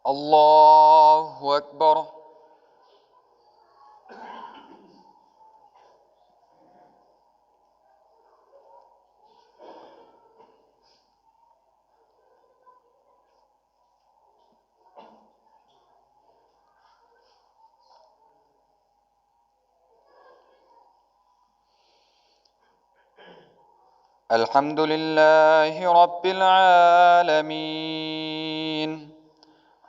الله أكبر. الحمد لله رب العالمين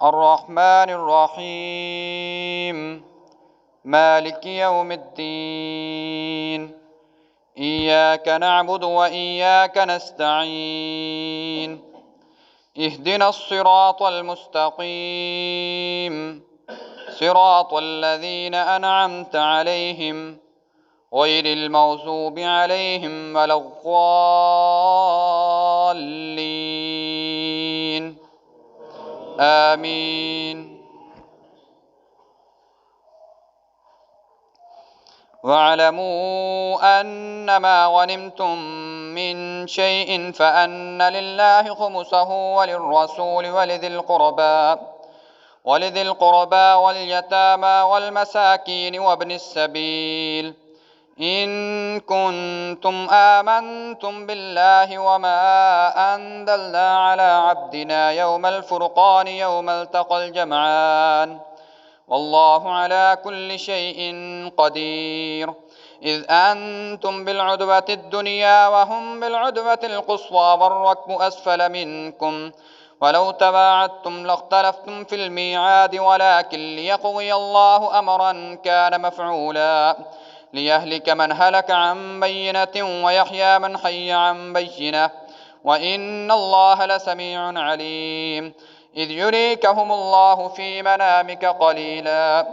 الرحمن الرحيم مالك يوم الدين إياك نعبد وإياك نستعين اهدنا الصراط المستقيم صراط الذين أنعمت عليهم غير المغضوب عليهم ولا الضالين آمين. واعلموا أنما غنمتم من شيء فأن لله خمسه وللرسول ولذي القربى واليتامى والمساكين وابن السبيل إن كنتم آمنتم بالله وما أنزلنا على عبدنا يوم الفرقان يوم التقى الجمعان والله على كل شيء قدير. إذ أنتم بالعدوة الدنيا وهم بالعدوة القصوى والركب أسفل منكم ولو تواعدتم لاختلفتم في الميعاد ولكن ليقضي الله أمرا كان مفعولا ليهلك من هلك عن بينة ويحيى من حي عن بينة وإن الله لسميع عليم. إذ يريكهم الله في منامك قليلا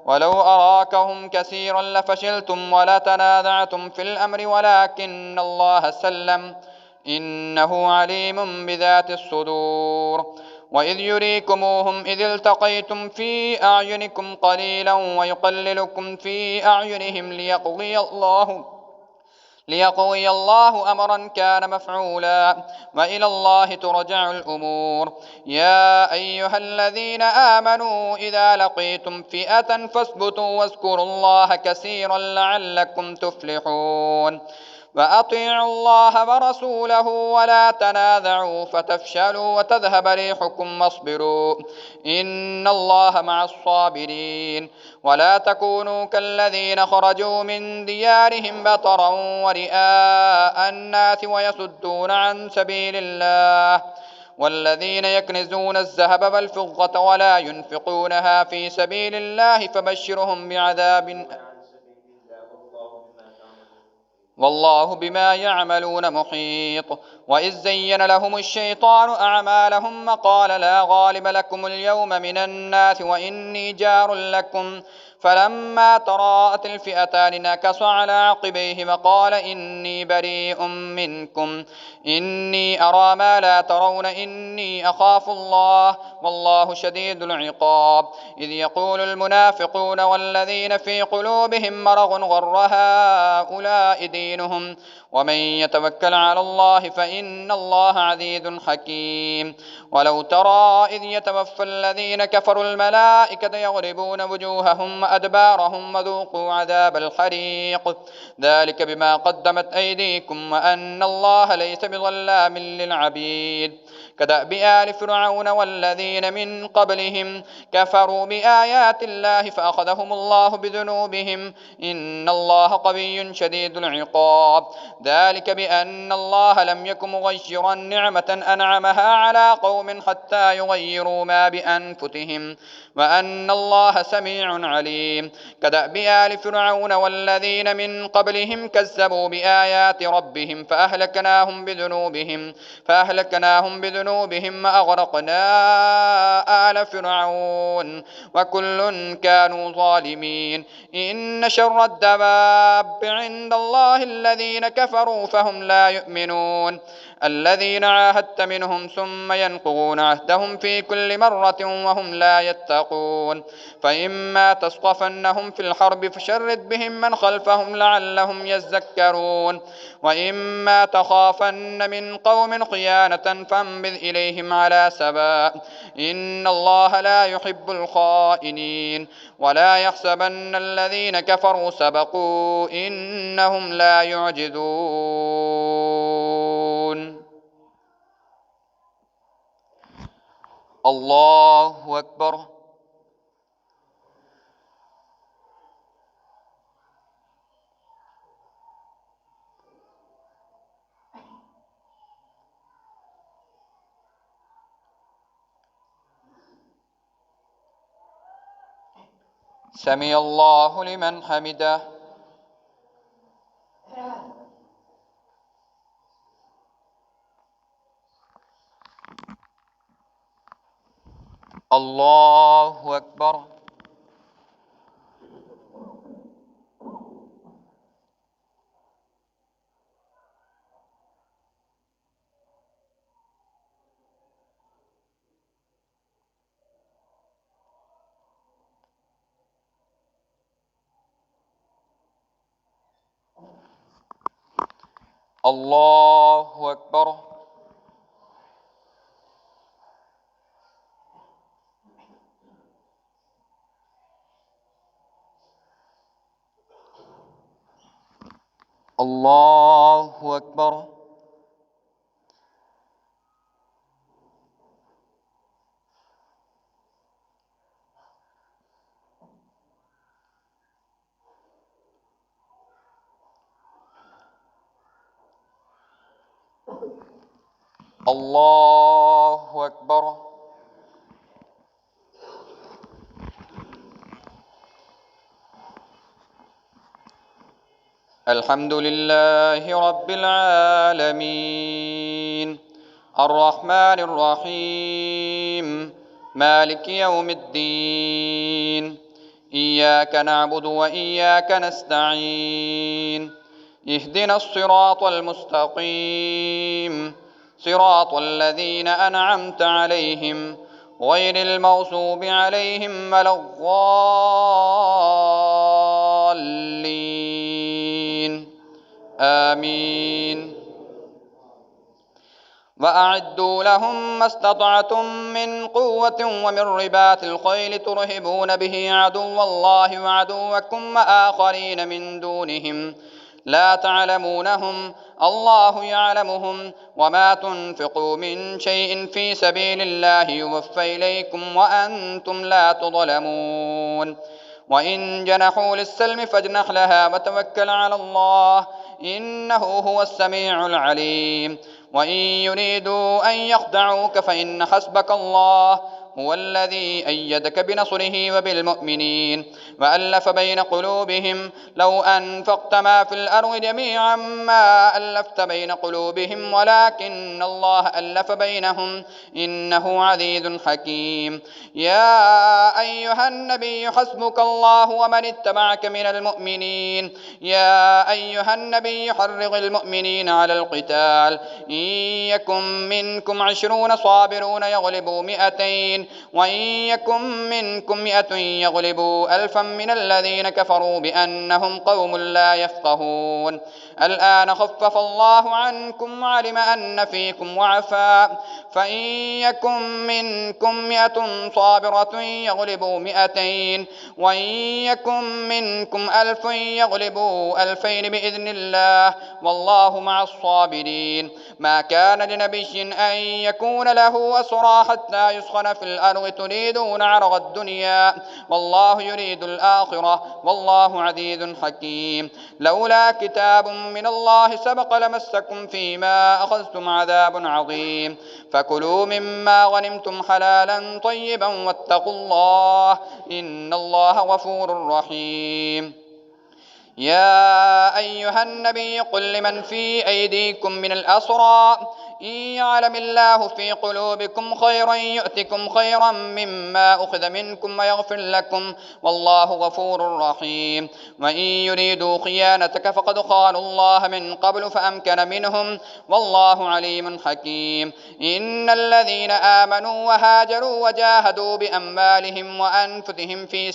ولو أراكهم كثيرا لفشلتم ولتنازعتم في الأمر ولكن الله سلم إنه عليم بذات الصدور. وإذ يريكموهم إذ التقيتم في أعينكم قليلا ويقللكم في أعينهم ليقضي الله أمرا كان مفعولا وإلى الله ترجع الأمور. يا أيها الذين آمنوا إذا لقيتم فئة فاثبتوا واذكروا الله كثيرا لعلكم تفلحون. وأطيعوا الله ورسوله ولا تنازعوا فتفشلوا وتذهب ريحكم واصبروا إن الله مع الصابرين. ولا تكونوا كالذين خرجوا من ديارهم بطرا ورئاء الناس ويصدون عن سبيل الله والذين يكنزون الذهب والفضة ولا ينفقونها في سبيل الله فبشرهم بعذاب والله بما يعملون محيط. وإذ زين لهم الشيطان أعمالهم وقال لا غالب لكم اليوم من الناس وإني جار لكم فلما تراءت الفئتان نكص على عقبيه وقال إني بريء منكم إني أرى ما لا ترون إني أخاف الله والله شديد العقاب. إذ يقول المنافقون والذين في قلوبهم مرض غر هؤلاء دينهم ومن يتوكل على الله فإن الله عزيز حكيم. ولو ترى إذ يتوفى الذين كفروا الملائكة يضربون وجوههم وأدبارهم وذوقوا عذاب الحريق ذلك بما قدمت أيديكم وأن الله ليس بظلام للعبيد. كدأب آل فرعون والذين من قبلهم كفروا بآيات الله فأخذهم الله بذنوبهم إن الله قوي شديد العقاب. ذلك بأن الله لم يكن مغيرا نعمة أنعمها على قوم حتى يغيروا ما بأنفسهم وأن الله سميع عليم. كدأب آل فرعون والذين من قبلهم كذبوا بآيات ربهم فأهلكناهم بذنوبهم وأغرقنا آل فرعون وكل كانوا ظالمين. إن شر الدواب عند الله الذين كفروا فهم لا يؤمنون الذين عاهدت منهم ثم ينقضون عهدهم في كل مرة وهم لا يتقون فإما تثقفنهم في الحرب فشرد بهم من خلفهم لعلهم يذكرون وإما تخافن من قوم خيانة فانبذ إليهم على سواء إن الله لا يحب الخائنين ولا يحسبن الذين كفروا سبقوا إنهم لا يعجزون الله أكبر. سمع الله لمن حمده. الله أكبر. الله أكبر. الله أكبر. الله أكبر. الحمد لله رب العالمين الرحمن الرحيم مالك يوم الدين إياك نعبد وإياك نستعين اهدنا الصراط المستقيم صراط الذين أنعمت عليهم غير المغضوب عليهم ولا الضالين آمين. وأعدوا لهم ما استطعتم من قوة ومن رباط الخيل ترهبون به عدو الله وعدوكم وآخرين من دونهم لا تعلمونهم الله يعلمهم وما تنفقوا من شيء في سبيل الله يوفى إليكم وأنتم لا تظلمون وإن جنحوا للسلم فاجنح لها وتوكل على الله إنه هو السميع العليم وإن يريدوا أن يخدعوك فإن حسبك الله هو الذي أيدك بنصره وبالمؤمنين وألف بين قلوبهم لو أنفقت ما في الأرض جميعا ما ألفت بين قلوبهم ولكن الله ألف بينهم إنه عزيز حكيم. يا أيها النبي حسبك الله ومن اتبعك من المؤمنين يا أيها النبي حرض المؤمنين على القتال إن يكن منكم 20 صابرون يغلبوا 200 وإن يكن منكم 100 يغلبوا 1000 من الذين كفروا بأنهم قوم لا يفقهون. الآن خفف الله عنكم وعلم أن فيكم وعفا فإن يكن منكم 100 صابرة يغلبوا 200 وإن يكن منكم 1000 يغلبوا 2000 بإذن الله والله مع الصابرين. ما كان لنبي أن يكون له أسرى حتى يسخن في الأرض تريدون عرض الدنيا والله يريد الآخرة والله عزيز حكيم. لولا كتاب من الله سبق لمسكم فيما أخذتم عذاب عظيم فكلوا مما غنمتم حلالا طيبا واتقوا الله إن الله غفور رحيم. يا أيها النبي قل لمن في أيديكم من الأسرى إن يعلم الله في قلوبكم خيرا يؤتكم خيرا مما أخذ منكم ويغفر لكم والله غفور رحيم. وإن يريدوا خيانتك فقد خانوا الله من قبل فأمكن منهم والله عليم حكيم. إن الذين آمنوا وهاجروا وجاهدوا بأموالهم وأنفسهم في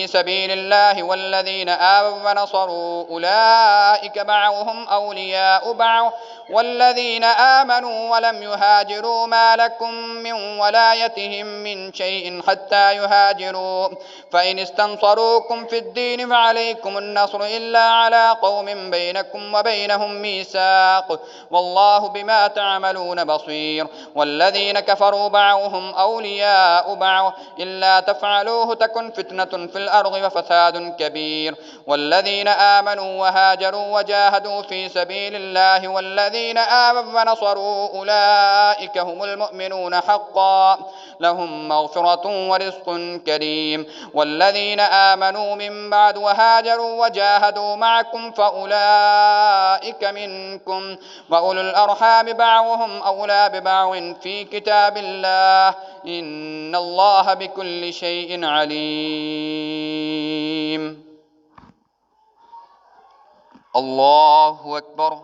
سبيل الله والذين آووا ونصروا أولئك بعضهم أولياء بعض والذين آمنوا ولم يهاجروا ما لكم من ولايتهم من شيء حتى يهاجروا فإن استنصروكم في الدين فعليكم النصر إلا على قوم بينكم وبينهم ميثاق والله بما تعملون بصير. والذين كفروا بعضهم أولياء بعض إلا تفعلوه تكن فتنة في الأرض وفساد كبير. والذين آمنوا وهاجروا وجاهدوا في سبيل الله والذين آمنوا ونصروا أولئك هم المؤمنون حقا لهم مغفرة ورزق كريم. والذين آمنوا من بعد وهاجروا وجاهدوا معكم فأولئك منكم وأولو الأرحام بعضهم أولى ببعض في كتاب الله إن الله بكل شيء عليم. الله أكبر.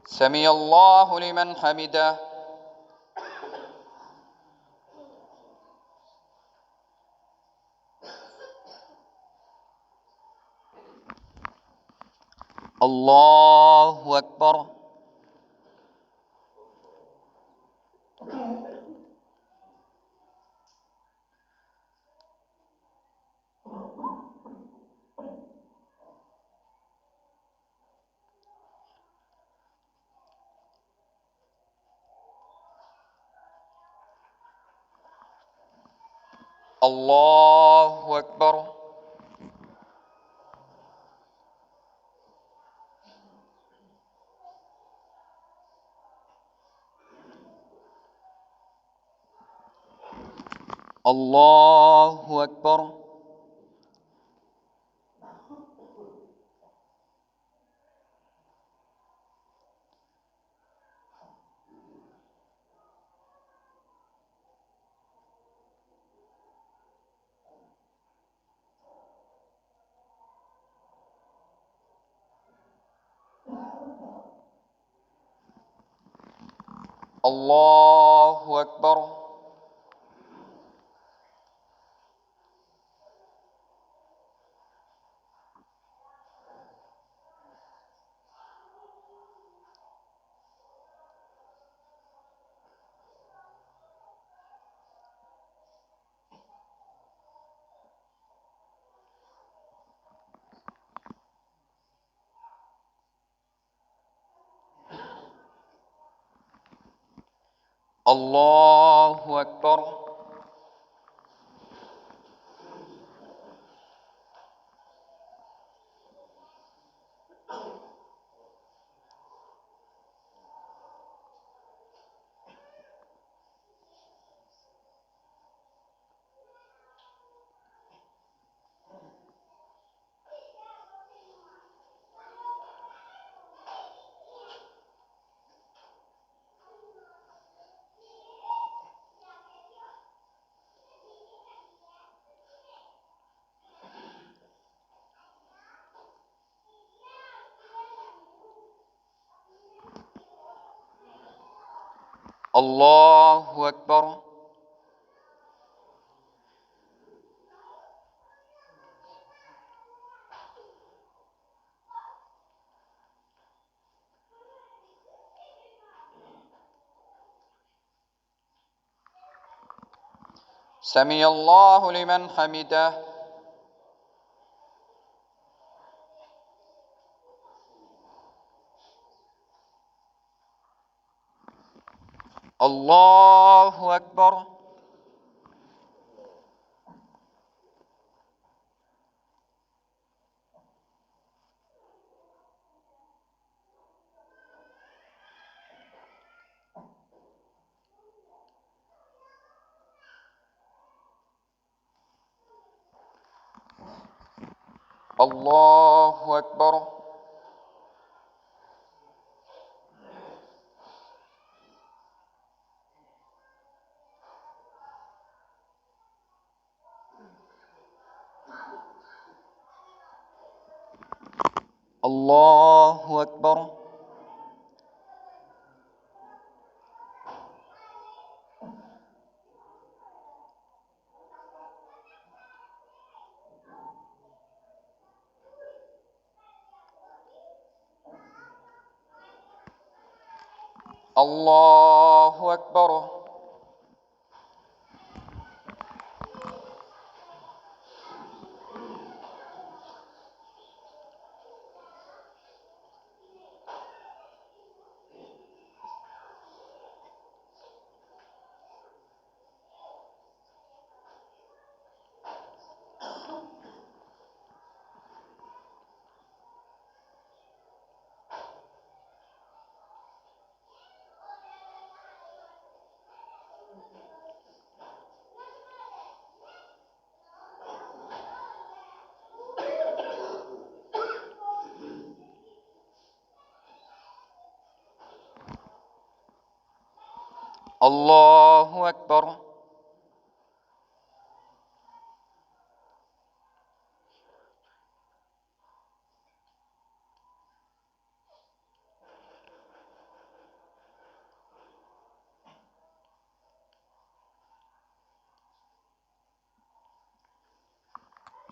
سمع الله لمن حمده. الله أكبر. الله أكبر. الله أكبر. الله أكبر. الله أكبر. الله أكبر. سمع الله لمن حمده. الله أكبر. الله أكبر. الله أكبر. الله أكبر. الله أكبر.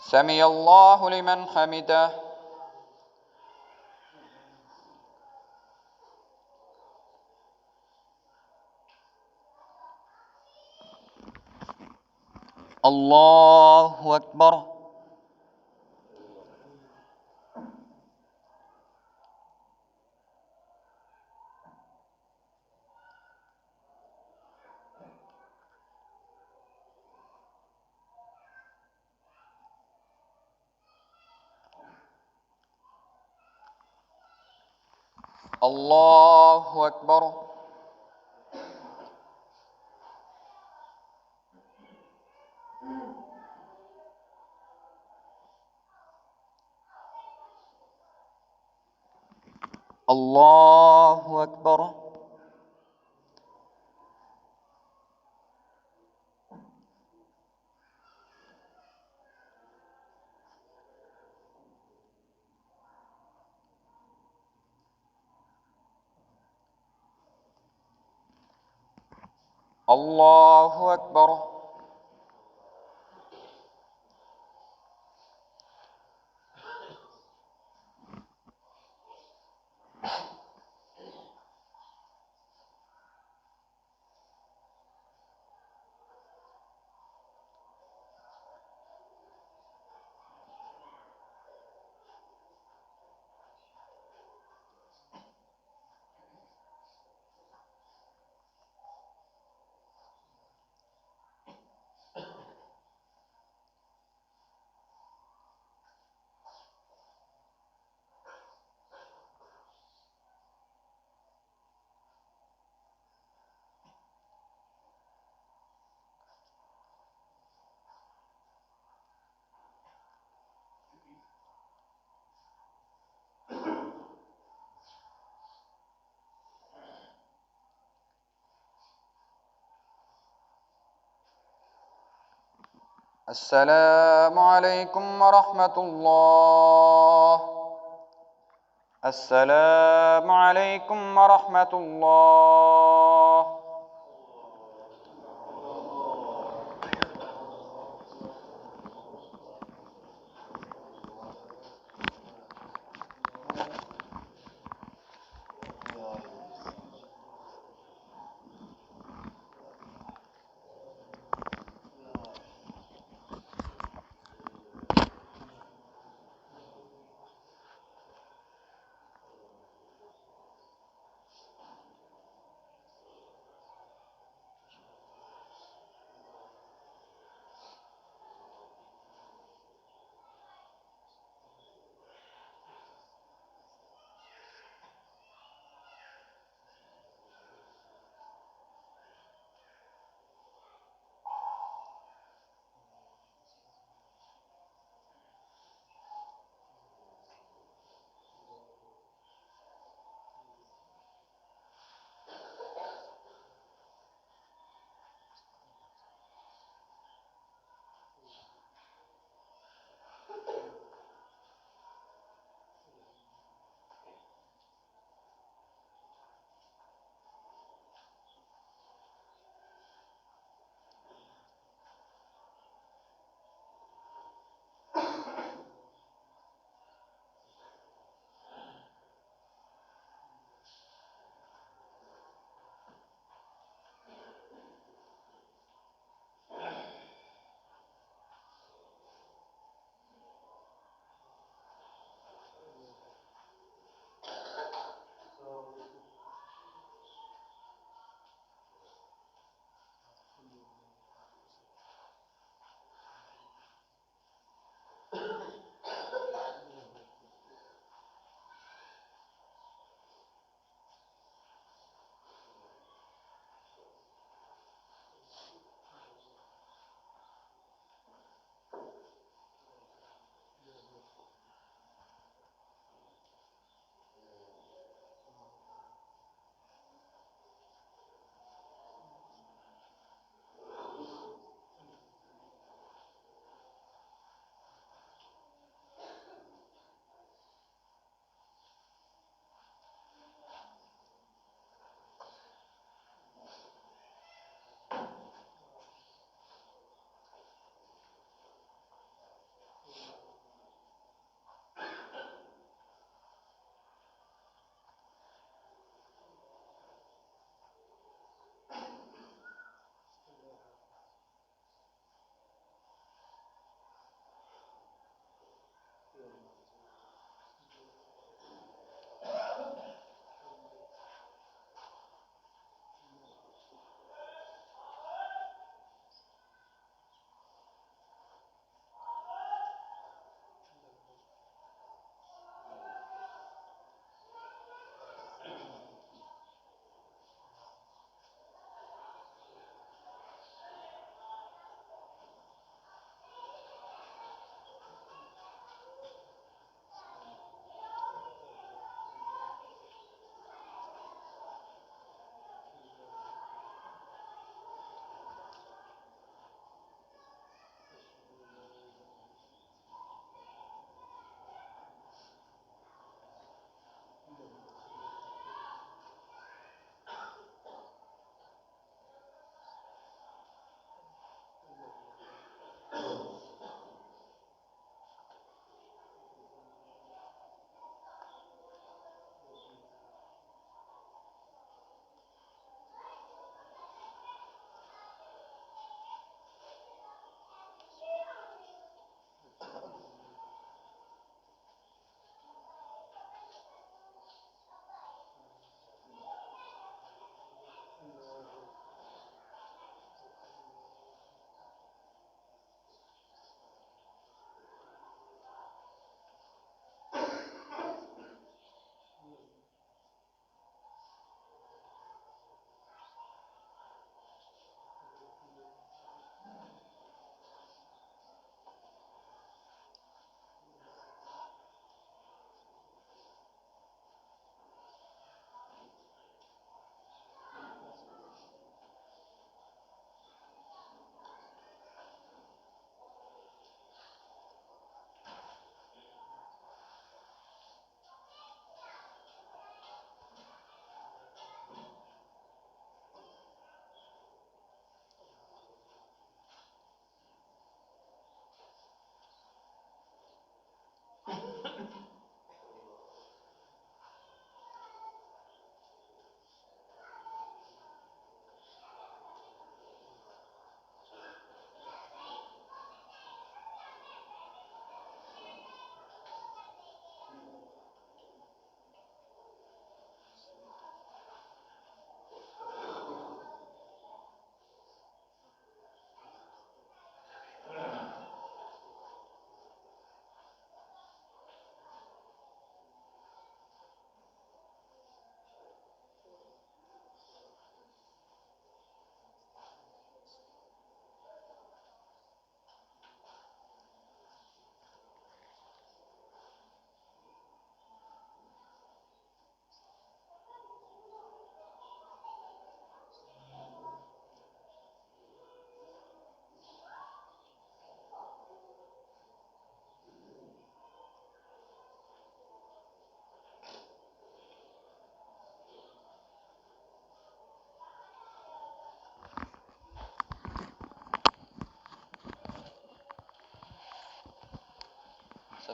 سمع الله لمن حمده. الله أكبر. الله أكبر. الله أكبر. الله أكبر. السلام عليكم ورحمة الله. السلام عليكم ورحمة الله.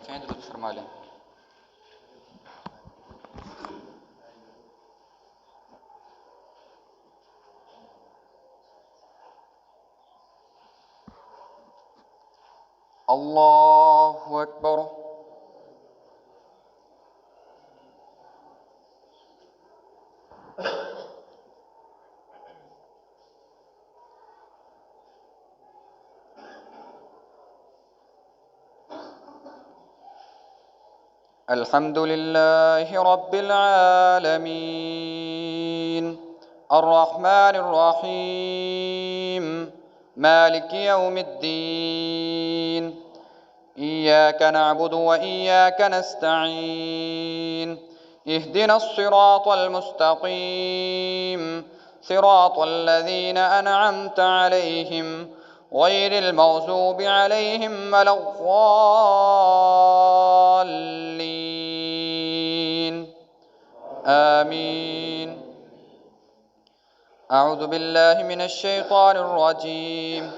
دفعیں درود فرما لیں. اللہ اکبر. الحمد لله رب العالمين الرحمن الرحيم مالك يوم الدين إياك نعبد وإياك نستعين اهدنا الصراط المستقيم صراط الذين أنعمت عليهم غير المغضوب عليهم ولا الضالين آمين. أعوذ بالله من الشيطان الرجيم.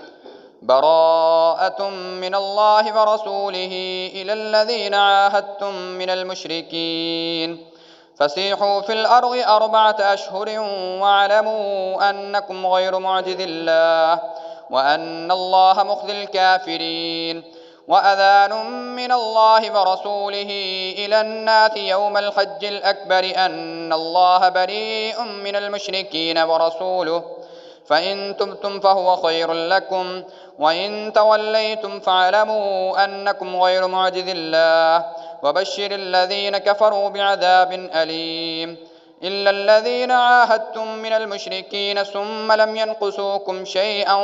براءة من الله ورسوله إلى الذين عاهدتم من المشركين فسيحوا في الأرض 4 أشهر واعلموا أنكم غير معجز الله وأن الله مخزي الكافرين. وأذان من الله ورسوله إلى الناس يوم الحج الأكبر أن الله بريء من المشركين ورسوله فإن تبتم فهو خير لكم وإن توليتم فاعلموا أنكم غير معجز الله وبشر الذين كفروا بعذاب أليم. إلا الذين عاهدتم من المشركين ثم لم ينقصوكم شيئا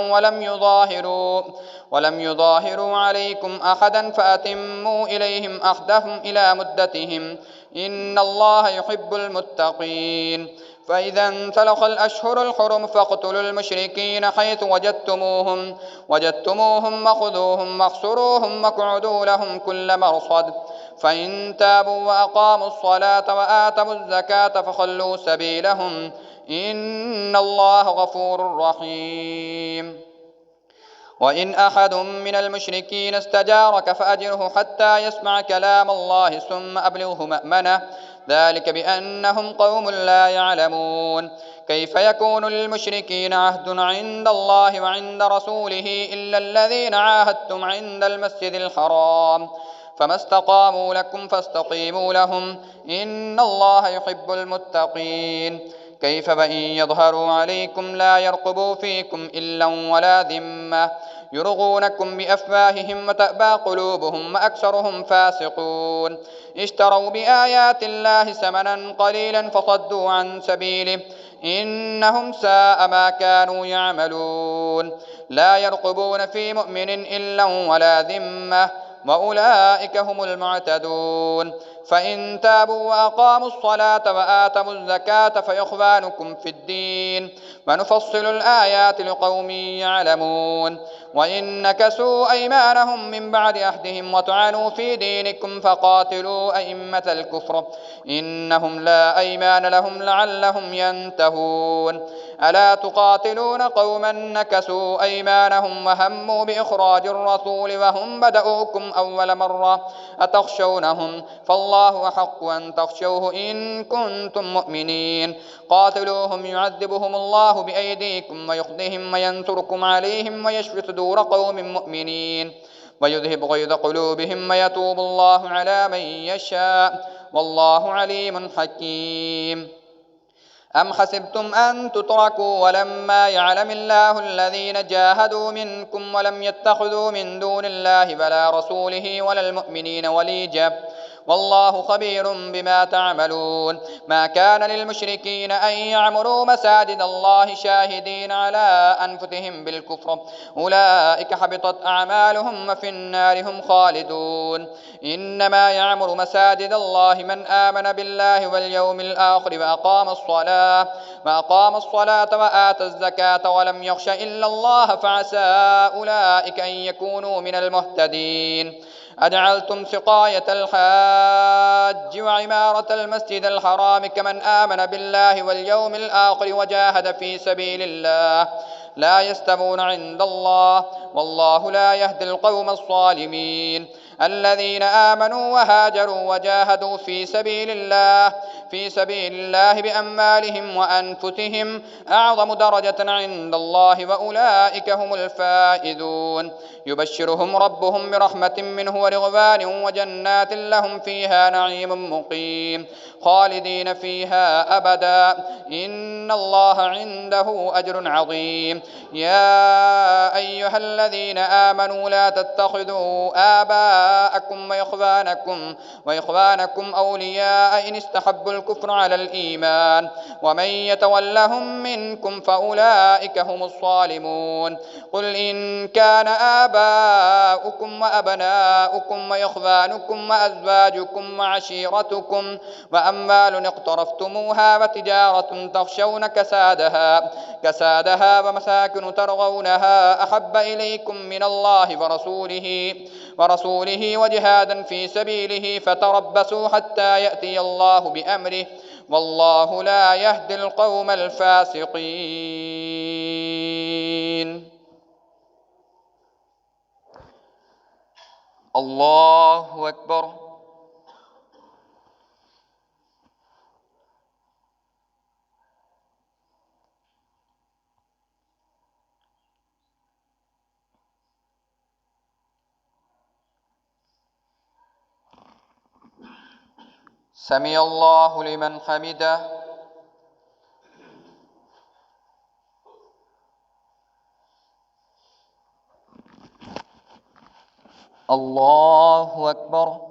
ولم يظاهروا عليكم أحدا فأتموا إليهم أخذهم إلى مدتهم إن الله يحب المتقين. فإذا انسلخ الأشهر الحرم فاقتلوا المشركين حيث وجدتموهم وخذوهم واحصروهم واقعدوا لهم كل مرصد فإن تابوا وأقاموا الصلاة وآتوا الزكاة فخلوا سبيلهم إن الله غفور رحيم. وإن أحد من المشركين استجارك فأجره حتى يسمع كلام الله ثم أبلغه مأمنه ذلك بأنهم قوم لا يعلمون. كيف يكون للمشركين عهد عند الله وعند رسوله إلا الذين عاهدتم عند المسجد الحرام فما استقاموا لكم فاستقيموا لهم إن الله يحب المتقين. كيف وإن يظهروا عليكم لا يرقبوا فيكم إلا ولا ذمة يرضونكم بأفواههم وتأبى قلوبهم وأكثرهم فاسقون. اشتروا بآيات الله ثمنا قليلا فصدوا عن سبيله إنهم ساء ما كانوا يعملون. لا يرقبون في مؤمن إلا ولا ذمة وأولئك هم المعتدون. فإن تابوا وأقاموا الصلاة وآتوا الزكاة فإخوانكم في الدين ونفصل الآيات لقوم يعلمون. وإن نكثوا أيمانهم من بعد عهدهم وطعنوا في دينكم فقاتلوا أئمة الكفر إنهم لا أيمان لهم لعلهم ينتهون. ألا تقاتلون قوما نكثوا أيمانهم وهموا بإخراج الرسول وهم بدؤوكم أول مرة أتخشونهم فالله أحق أن تخشوه إن كنتم مؤمنين. قاتلوهم يعذبهم الله بأيديكم ويخزهم وينصركم عليهم ويشفي صدور قوم مؤمنين ويذهب غيظ قلوبهم ويتوب الله على من يشاء والله عليم حكيم. أم حسبتم أن تتركوا ولما يعلم الله الذين جاهدوا منكم ولم يتخذوا من دون الله ولا رسوله ولا المؤمنين وليجا والله خبير بما تعملون. ما كان للمشركين أن يعمروا مساجد الله شاهدين على أنفسهم بالكفر أولئك حبطت أعمالهم وفي النار هم خالدون. إنما يعمر مساجد الله من آمن بالله واليوم الآخر وأقام الصلاة وآتى الزكاة ولم يخش إلا الله فعسى أولئك أن يكونوا من المهتدين. أجعلتم سقاية الحاج وعمارة المسجد الحرام كمن آمن بالله واليوم الآخر وجاهد في سبيل الله لا يستوون عند الله والله لا يهدي القوم الظالمين. الذين آمنوا وهاجروا وجاهدوا في سبيل الله بأموالهم وأنفسهم أعظم درجة عند الله وأولئك هم الفائزون يبشرهم ربهم برحمة منه ورضوان وجنات لهم فيها نعيم مقيم خالدين فيها أبدا إن الله عنده أجر عظيم يا أيها الذين آمنوا لا تتخذوا آباءكم وإخوانكم أولياء إن استحبوا الكفر على الإيمان ومن يتولهم منكم فأولئك هم الظالمون قل إن كان آباؤكم وأبناؤكم وإخوانكم وأزواجكم وعشيرتكم وأموال اقترفتموها وتجارة تخشون كسادها ومساكن ترضونها أحب إليكم من الله ورسوله وجهاد في سبيله فتربصوا حتى يأتي الله بأمره والله لا يهدي القوم الفاسقين. الله أكبر. سمع الله لمن حمده. الله أكبر.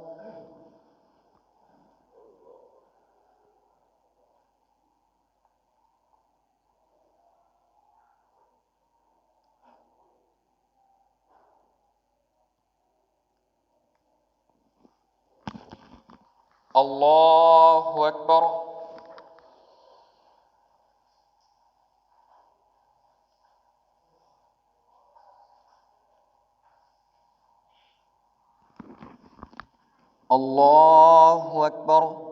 الله أكبر. الله أكبر.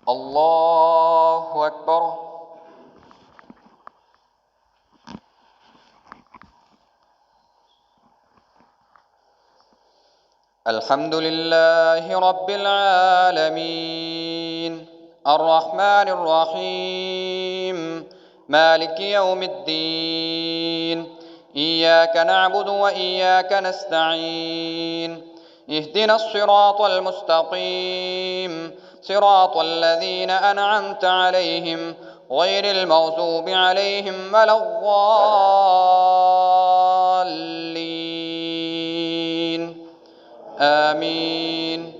الله أكبر. الحمد لله رب العالمين الرحمن الرحيم مالك يوم الدين إياك نعبد وإياك نستعين اهدنا الصراط المستقيم صراط الذين أنعمت عليهم غير المغضوب عليهم ولا الضالين آمين.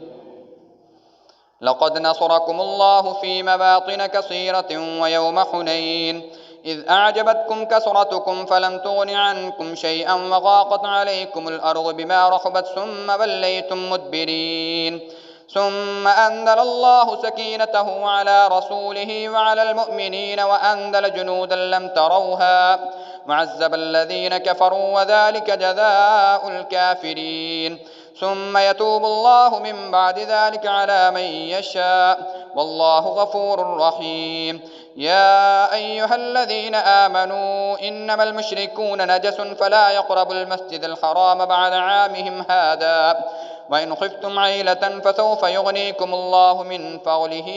لقد نصركم الله في مواطن كثيرة ويوم حنين إذ أعجبتكم كثرتكم فلم تغن عنكم شيئا وضاقت عليكم الأرض بما رحبت ثم وليتم مدبرين ثم أنزل الله سكينته على رسوله وعلى المؤمنين وأنزل جنودا لم تروها وعذب الذين كفروا وذلك جزاء الكافرين ثم يتوب الله من بعد ذلك على من يشاء والله غفور رحيم. يا أيها الذين آمنوا إنما المشركون نجس فلا يقربوا المسجد الحرام بعد عامهم هذا وإن خفتم عيلة فسوف يغنيكم الله من فضله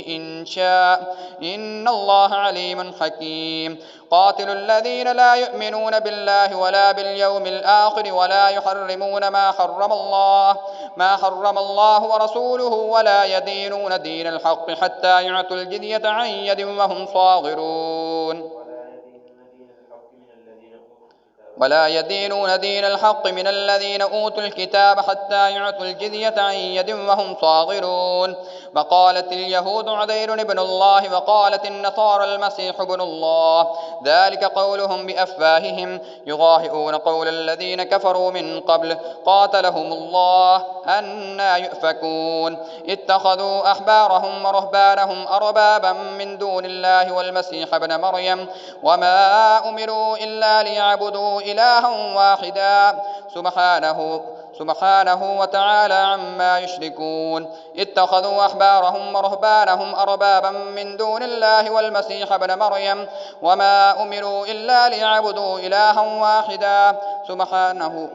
إن شاء إن الله عليم حكيم. قاتلوا الذين لا يؤمنون بالله ولا باليوم الآخر ولا يحرمون ما حرم الله ورسوله ولا يدينون دين الحق حتى يعطوا الجزية عن يد وهم صاغرون ولا يدينون دين الحق من الذين أوتوا الكتاب حتى يعطوا الجزية عن يد وهم صاغرون. وقالت اليهود عزير ابن الله وقالت النصارى المسيح ابن الله ذلك قولهم بأفواههم يضاهئون قول الذين كفروا من قبل قاتلهم الله أنى يؤفكون. اتخذوا أحبارهم ورهبانهم أربابا من دون الله والمسيح ابن مريم وما أمروا إلا ليعبدوا إلها واحدا سبحانه وتعالى عما يشركون. اتخذوا أحبارهم ورهبانهم أربابا من دون الله والمسيح ابن مريم وما أمروا إلا ليعبدوا إلها واحدا سبحانه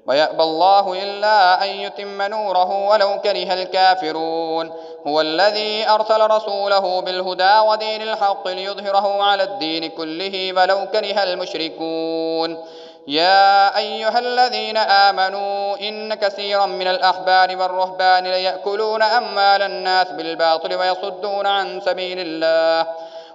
ويأبى الله إلا أن يتم نوره ولو كره الكافرون. هو الذي أرسل رسوله بالهدى ودين الحق ليظهره على الدين كله ولو كره المشركون. يا أيها الذين آمنوا إن كثيرا من الأحبار والرهبان ليأكلون أموال الناس بالباطل ويصدون عن سبيل الله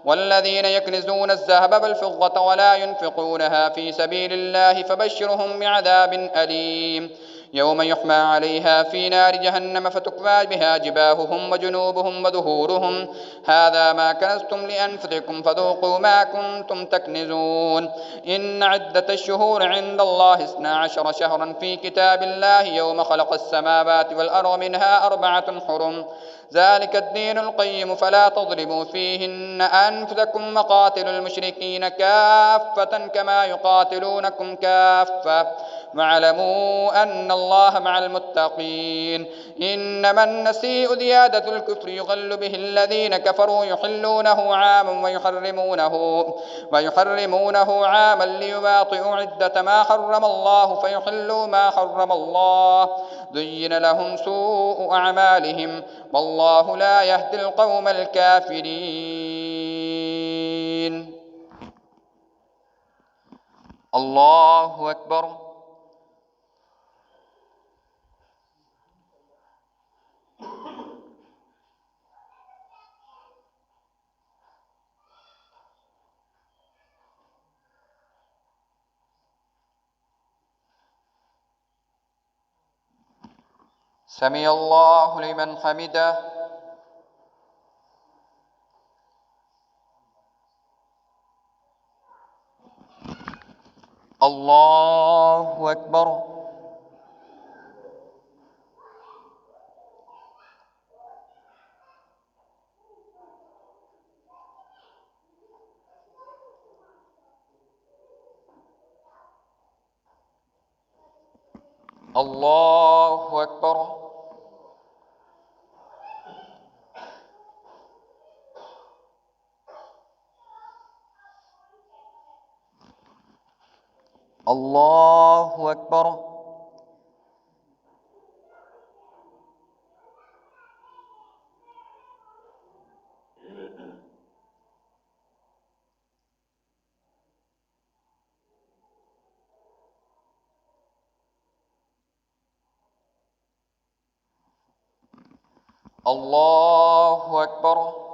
والذين يكنزون الذهب والفضة ولا ينفقونها في سبيل الله فبشرهم بعذاب أليم يوم يحمى عليها في نار جهنم فتكوى بها جباههم وجنوبهم وظهورهم هذا ما كنزتم لأنفسكم فذوقوا ما كنتم تكنزون. إن عدة الشهور عند الله 12 شهرا في كتاب الله يوم خلق السماوات والأرض منها 4 حرم ذلك الدين القيم فلا تظلموا فيهن أنفسكم وقاتلوا المشركين كافة كما يقاتلونكم كافة واعلموا أن الله مع المتقين. إنما النسيء زيادة الكفر يضل به الذين كفروا يحلونه عاما ويحرمونه عاما ليواطئوا عدة ما حرم الله فيحلوا ما حرم الله زين لهم سوء أعمالهم والله لا يهدي القوم الكافرين. الله أكبر. سمع الله لمن حمده. الله أكبر. الله أكبر. الله أكبر. الله أكبر.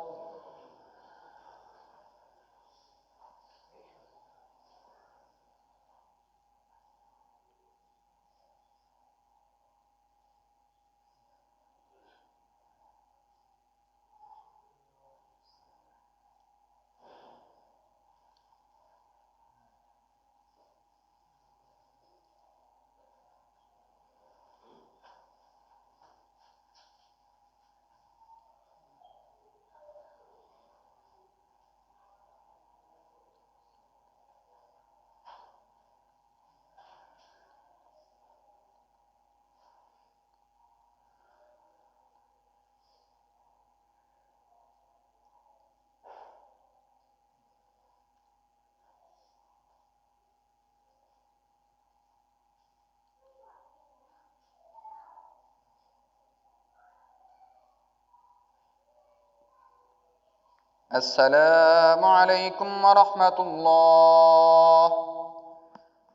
السلام عليكم ورحمة الله.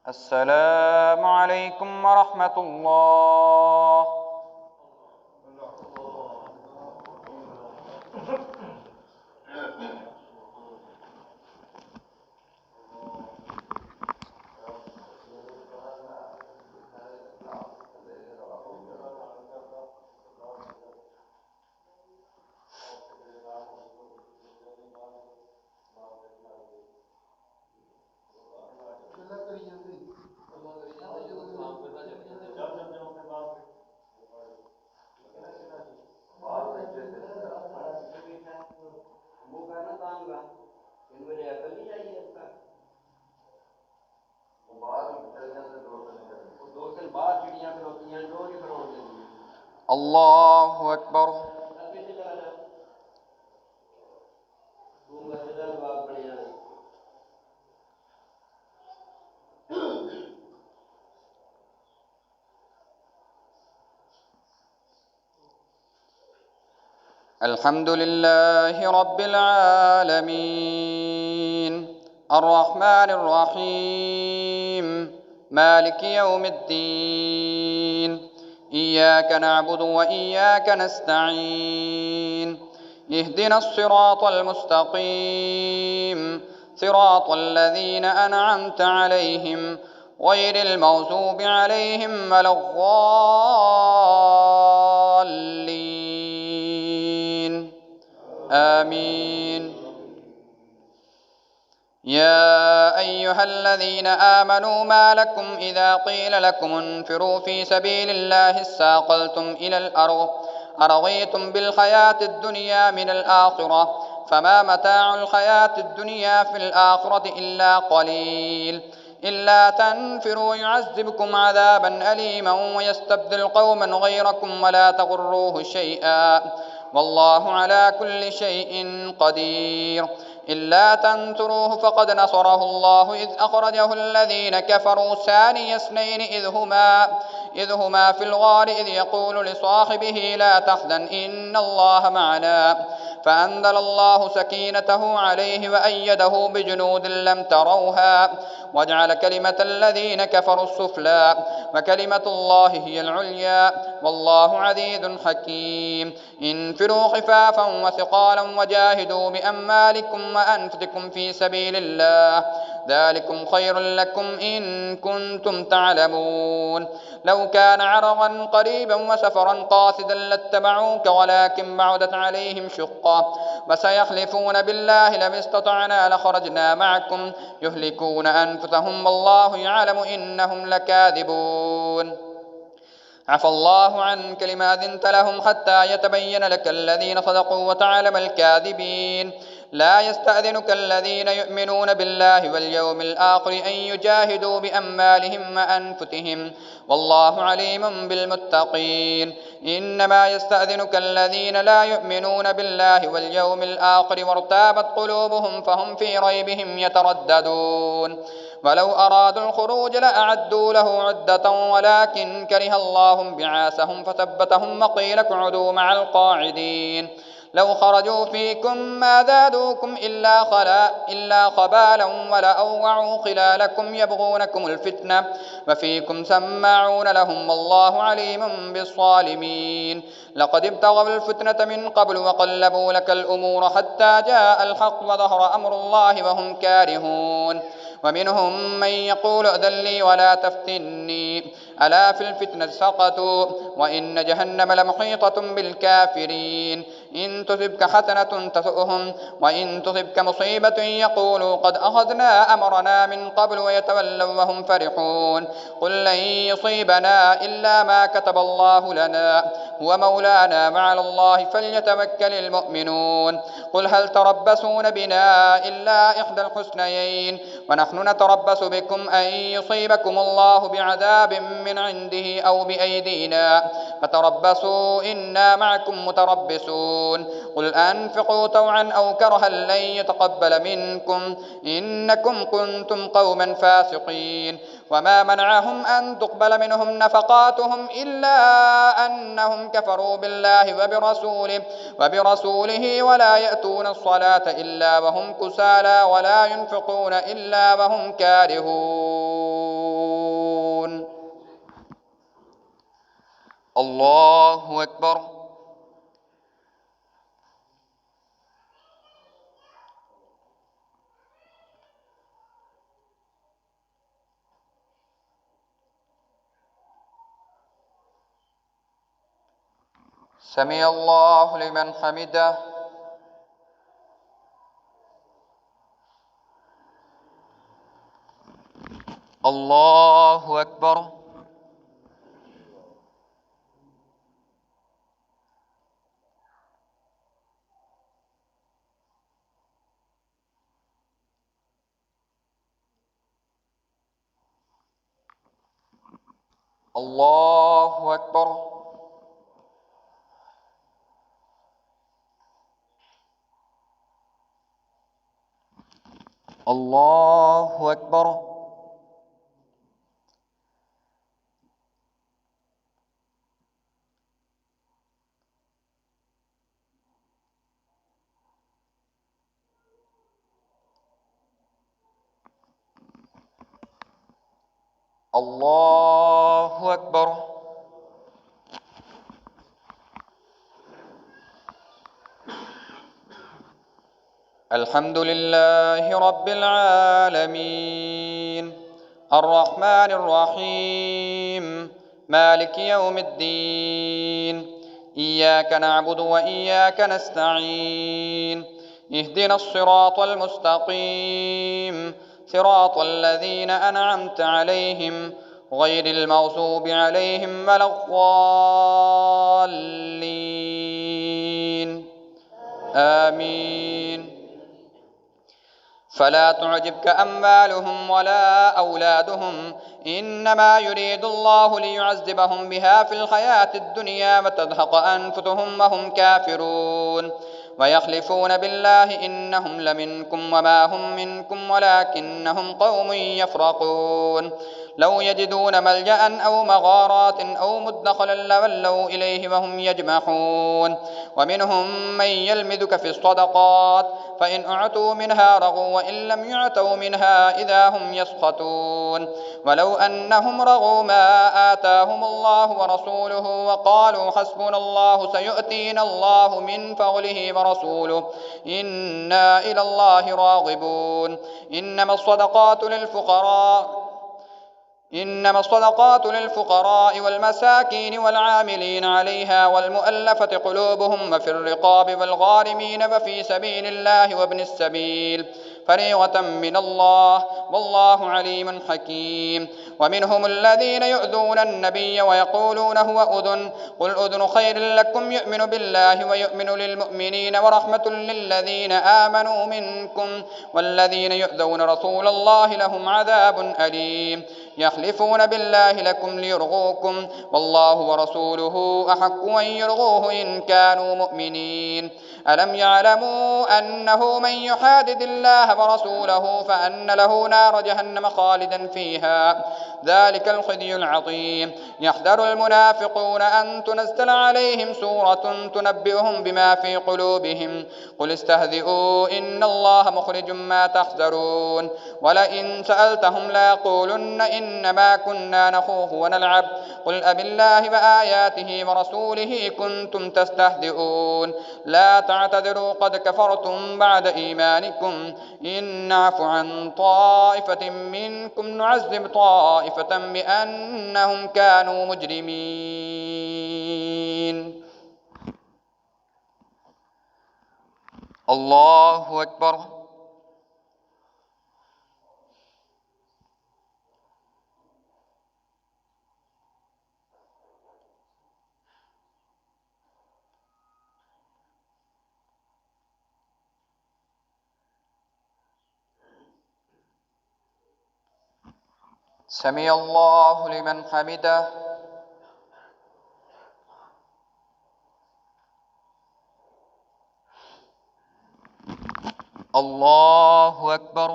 السلام عليكم ورحمة الله. الله أكبر. الحمد لله رب العالمين الرحمن الرحيم مالك يوم الدين إياك نعبد وإياك نستعين اهدنا الصراط المستقيم صراط الذين أنعمت عليهم غير المغضوب عليهم ولا الضالين آمين. يا أيها الذين آمنوا ما لكم إذا قيل لكم انفروا في سبيل الله اثاقلتم إلى الأرض أرضيتم بالحياة الدنيا من الآخرة فما متاع الحياة الدنيا في الآخرة إلا قليل إلا تنفروا يعذبكم عذابا أليما ويستبدل قوما غيركم ولا تضروه شيئا والله على كل شيء قدير. إلا تنصروه فقد نصره الله إذ أخرجه الذين كفروا ثاني اثنين إذ هما في الغار إذ يقول لصاحبه لا تحزن إن الله معنا فأنزل الله سكينته عليه وأيده بجنود لم تروها وجعل كلمة الذين كفروا السفلى وكلمة الله هي العليا والله عزيز حكيم. انفروا خفافا وثقالا وجاهدوا بأموالكم وأنفسكم في سبيل الله ذلكم خير لكم إن كنتم تعلمون. لو كان عرضا قريبا وسفرا قاصدا لاتبعوك ولكن بعدت عليهم شقة وسيحلفون بالله لو استطعنا لخرجنا معكم يهلكون أنفسهم والله يعلم إنهم لكاذبون. عفى الله عنك لما أذنت لهم حتى يتبين لك الذين صدقوا وتعلم الكاذبين. لا يستأذنك الذين يؤمنون بالله واليوم الآخر أن يجاهدوا بأموالهم وأنفسهم والله عليم بالمتقين. إنما يستأذنك الذين لا يؤمنون بالله واليوم الآخر وارتابت قلوبهم فهم في ريبهم يترددون. ولو أرادوا الخروج لأعدوا له عدة ولكن كره الله بعاثهم فثبتهم وقيل اقعدوا مع القاعدين. لو خرجوا فيكم ما زادوكم إلا خبالا ولأوعوا خلالكم يبغونكم الفتنة وفيكم سماعون لهم والله عليم بالظالمين. لقد ابتغوا الفتنة من قبل وقلبوا لك الأمور حتى جاء الحق وظهر أمر الله وهم كارهون. ومنهم من يقول ائذن لي ولا تفتني ألا في الفتنة سقطوا وإن جهنم لمحيطة بالكافرين. إن تصبك حسنة تسؤهم وإن تصبك مصيبة يقولوا قد أخذنا أمرنا من قبل ويتولوا وهم فرحون. قل لن يصيبنا إلا ما كتب الله لنا هو مولانا وعلى الله فليتوكل المؤمنون. قل هل تربصون بنا إلا إحدى الحسنيين ونحن نتربص بكم أن يصيبكم الله بعذاب من عنده أو بأيدينا فتربصوا إنا معكم متربصون. قل أنفقوا طوعا أو كرها لن يتقبل منكم إنكم كنتم قوما فاسقين. وما منعهم أن تقبل منهم نفقاتهم إلا أنهم كفروا بالله وبرسوله ولا يأتون الصلاة إلا وهم كسالى ولا ينفقون إلا وهم كارهون. الله أكبر. سمع الله لمن حمده. الله أكبر. الله أكبر. الله أكبر. الله أكبر. الحمد لله رب العالمين الرحمن الرحيم مالك يوم الدين إياك نعبد وإياك نستعين اهدنا الصراط المستقيم صراط الذين أنعمت عليهم غير المغضوب عليهم ولا الضالين آمين. فلا تعجبك أموالهم ولا أولادهم إنما يريد الله ليعذبهم بها في الحياة الدنيا وتزهق أنفسهم وهم كافرون ويحلفون بالله إنهم لمنكم وما هم منكم ولكنهم قوم يفرقون لو يجدون ملجأ أو مغارات أو مدخلا لولوا إليه وهم يجمحون ومنهم من يلمذك في الصدقات فإن أعطوا منها رغوا وإن لم يعطوا منها إذا هم يسخطون ولو أنهم رغوا ما آتاهم الله ورسوله وقالوا حسبنا الله سيؤتينا الله من فضله ورسوله إنا إلى الله راغبون إنما الصدقات للفقراء والمساكين والعاملين عليها والمؤلفة قلوبهم وفي الرقاب والغارمين وفي سبيل الله وابن السبيل فريضة من الله والله عليم حكيم ومنهم الذين يؤذون النبي ويقولون هو أذن قل أذن خير لكم يؤمن بالله ويؤمن للمؤمنين ورحمة للذين آمنوا منكم والذين يؤذون رسول الله لهم عذاب أليم يحلفون بالله لكم ليرضوكم والله ورسوله أحق أن يرضوه إن كانوا مؤمنين ألم يعلموا أنه من يحادد الله ورسوله فأن له نار جهنم خالدا فيها ذلك الخزي العظيم يحذر المنافقون أن تنزل عليهم سورة تنبئهم بما في قلوبهم قل استهزئوا إن الله مخرج ما تحذرون ولئن سألتهم ليقولن إنما كنا نخوض ونلعب قل أبالله وآياته ورسوله كنتم تستهزئون لا تعتذروا قد كفرتم بعد إيمانكم إن نعف عن طائفة منكم نعذب طائفة بأنهم كانوا مجرمين. الله أكبر. سمع الله لمن حمده. الله أكبر.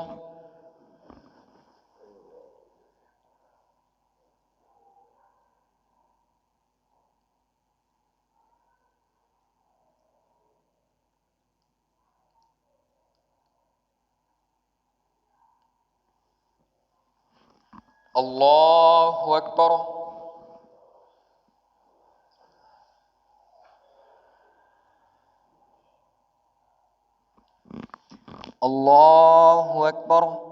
الله أكبر. الله أكبر.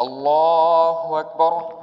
الله أكبر.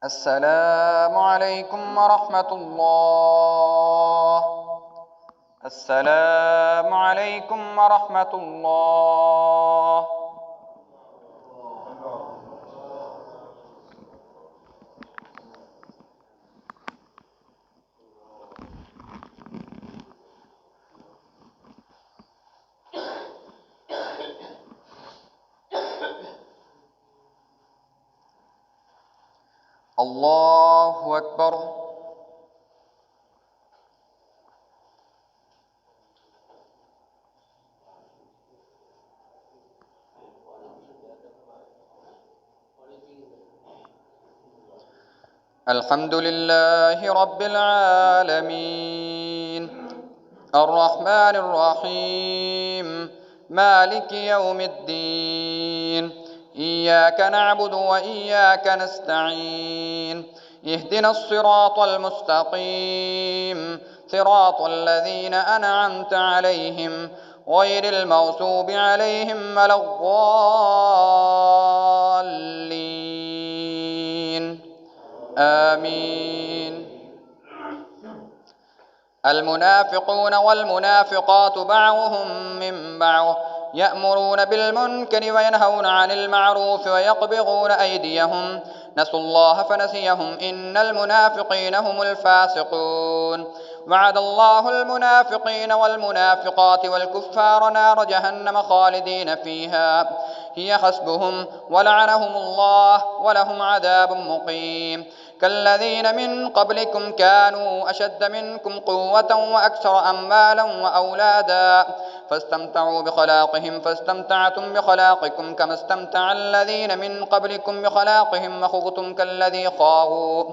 السلام عليكم ورحمة الله. السلام عليكم ورحمة الله. الله أكبر. الحمد لله رب العالمين الرحمن الرحيم مالك يوم الدين إياك نعبد وإياك نستعين اهدنا الصراط المستقيم صراط الذين أنعمت عليهم غير المغضوب عليهم ولا الضالين آمين. المنافقون والمنافقات بعضهم من بعض يأمرون بالمنكر وينهون عن المعروف ويقبضون أيديهم نسوا الله فنسيهم إن المنافقين هم الفاسقون. وعد الله المنافقين والمنافقات والكفار نار جهنم خالدين فيها هي حسبهم ولعنهم الله ولهم عذاب مقيم. كالذين من قبلكم كانوا أشد منكم قوة وأكثر أموالا وأولادا فاستمتعوا بخلاقهم فاستمتعتم بخلاقكم كما استمتع الذين من قبلكم بخلاقهم وخضتم كالذي خاضوا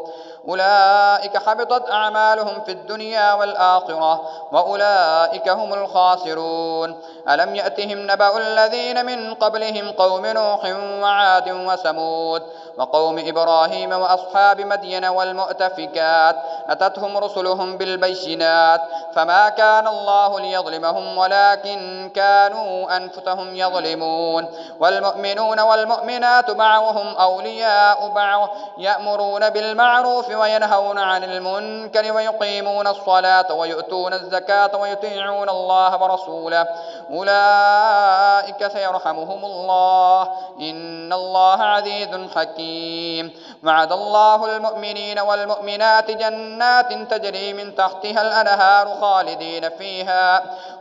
أولئك حبطت أعمالهم في الدنيا والآخرة وأولئك هم الخاسرون. ألم يأتهم نبأ الذين من قبلهم قوم نوح وعاد وثمود وقوم إبراهيم وأصحاب مدين والمؤتفكات أتتهم رسلهم بالبينات فما كان الله ليظلمهم ولكن كانوا أنفسهم يظلمون. والمؤمنون والمؤمنات بعضهم أولياء بعض يأمرون بالمعروف وينهون عن المنكر ويقيمون الصلاة ويؤتون الزكاة ويطيعون الله ورسوله أولئك سيرحمهم الله إن الله عزيز حكيم. وعد الله المؤمنين والمؤمنات جنات تجري من تحتها الأنهار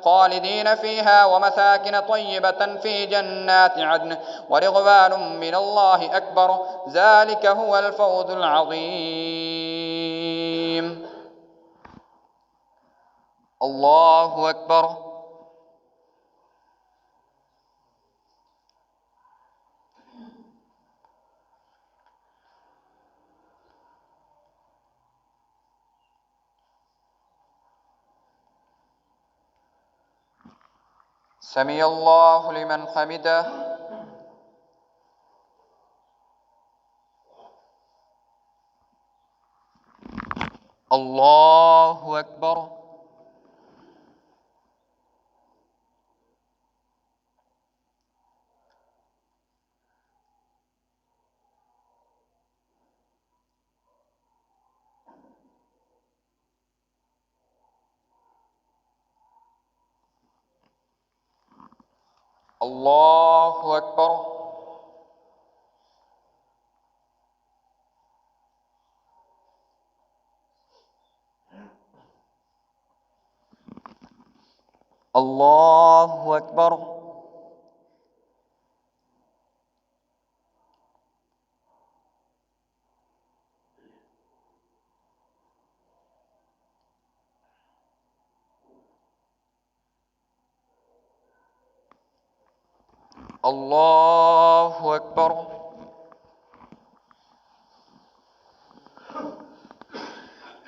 خالدين فيها ومساكن طيبة في جنات عدن ورضوان من الله أكبر ذلك هو الفوز العظيم. الله أكبر. سمع الله لمن حمده. الله أكبر. الله أكبر. الله أكبر. الله أكبر.